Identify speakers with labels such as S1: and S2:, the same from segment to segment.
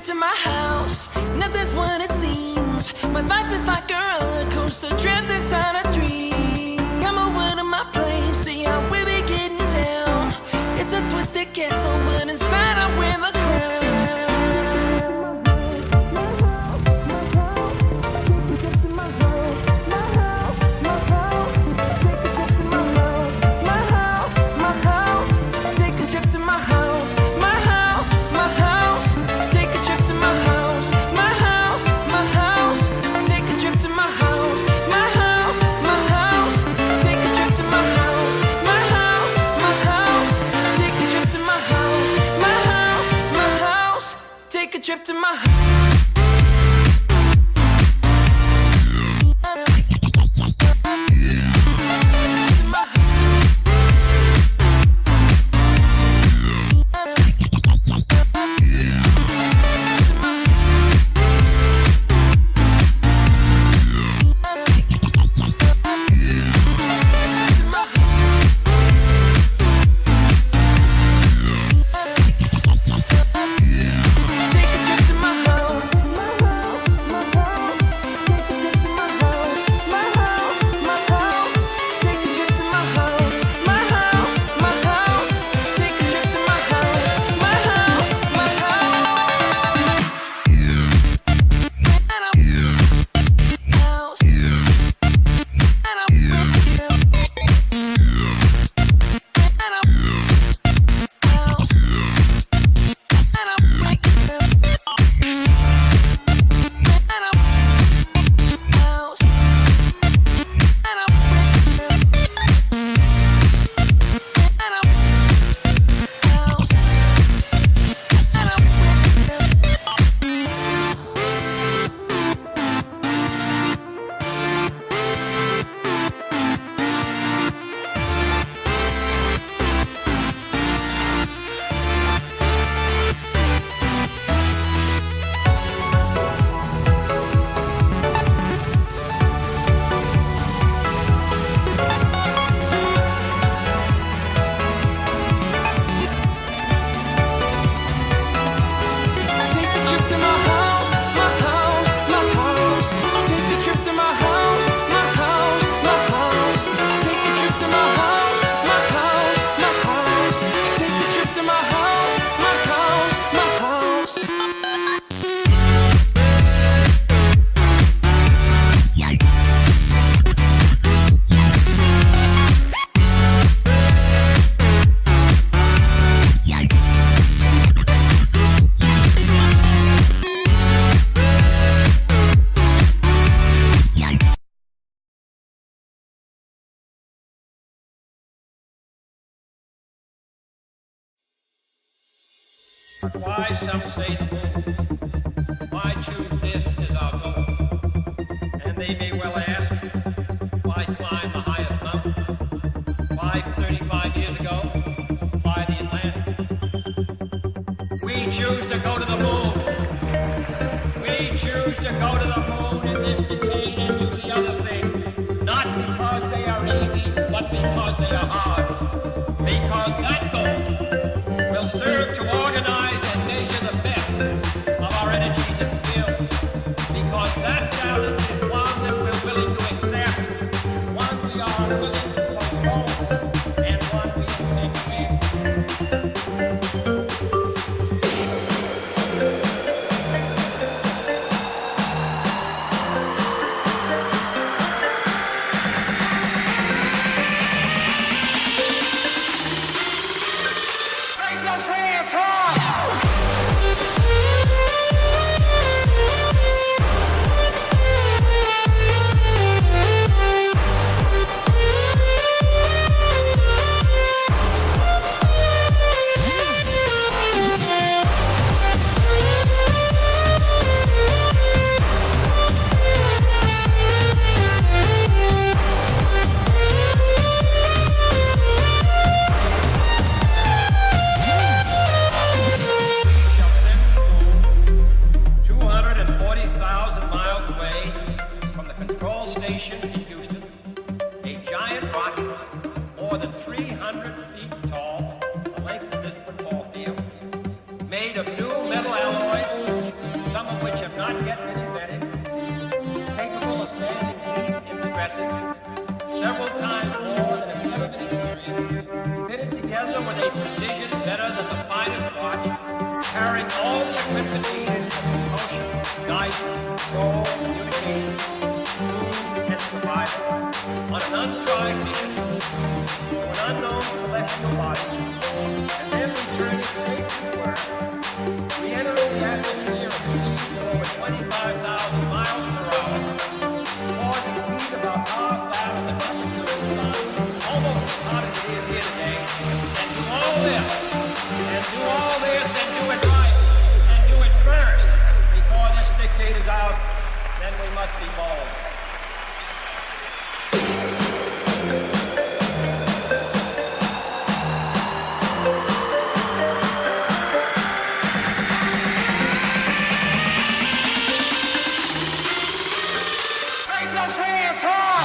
S1: to my house. Nothing's what it seems. My life is like a roller coaster, trapped inside a dream. Come over to my place, see how we be getting down. It's a twisted castle, but inside I wear the crown. Trip to my house.
S2: Why, some say the moon. Why choose this as our goal? And they may well ask, why climb the highest mountain? Why, 35 years ago, fly the Atlantic? We choose to go to the moon. We choose to go to the moon in this decade and do the other thing. Not because they are easy, but because they are hard. Because that goal will serve to organize and measure the best of our energies and skills. Because that challenge is one that we're willing to accept, one we are willing to postpone, and one we are willing to win. life, soul, communication, food, and survival on an untried mission to an unknown celestial body, and then returning safely to Earth, re-entering the atmosphere at speeds of over 25,000 miles per hour, causing heat about half that of the atmosphere of the sun, almost as hot as it is here today, and do all this, and do it right, and do it first, before this decade is out, then we must be bold. Raise those hands high!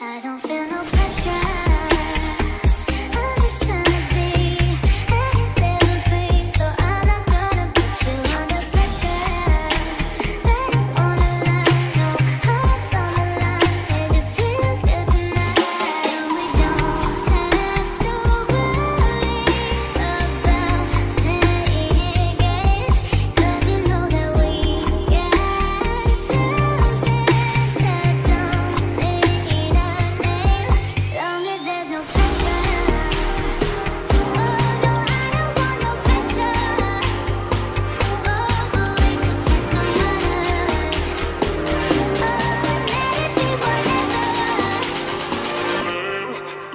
S3: I don't feel no pressure. I'm just tryna be and live free, so I'm not gonna put you under pressure. Let it on the line, no hearts on the line. It just feels good tonight. We don't have to worry about playing games, 'cause you know that we got something that don't need a name. Long as there's no pressure. Oh no, I don't want no pressure. Oh, but we could test the waters. Oh, let it be whatever.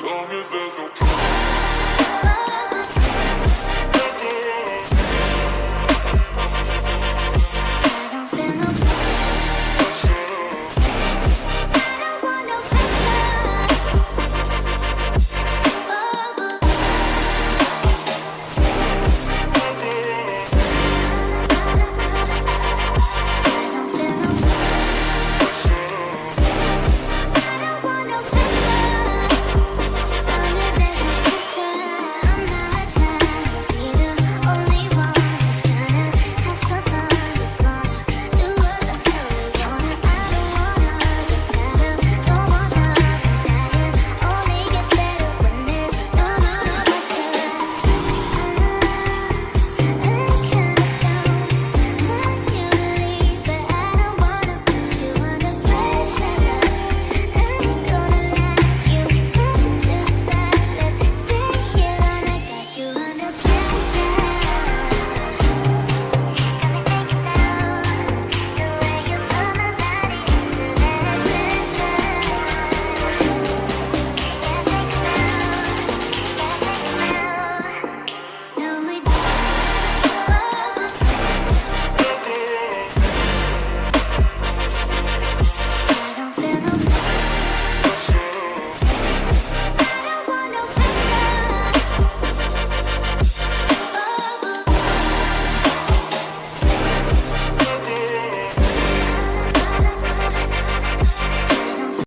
S4: Long as there's no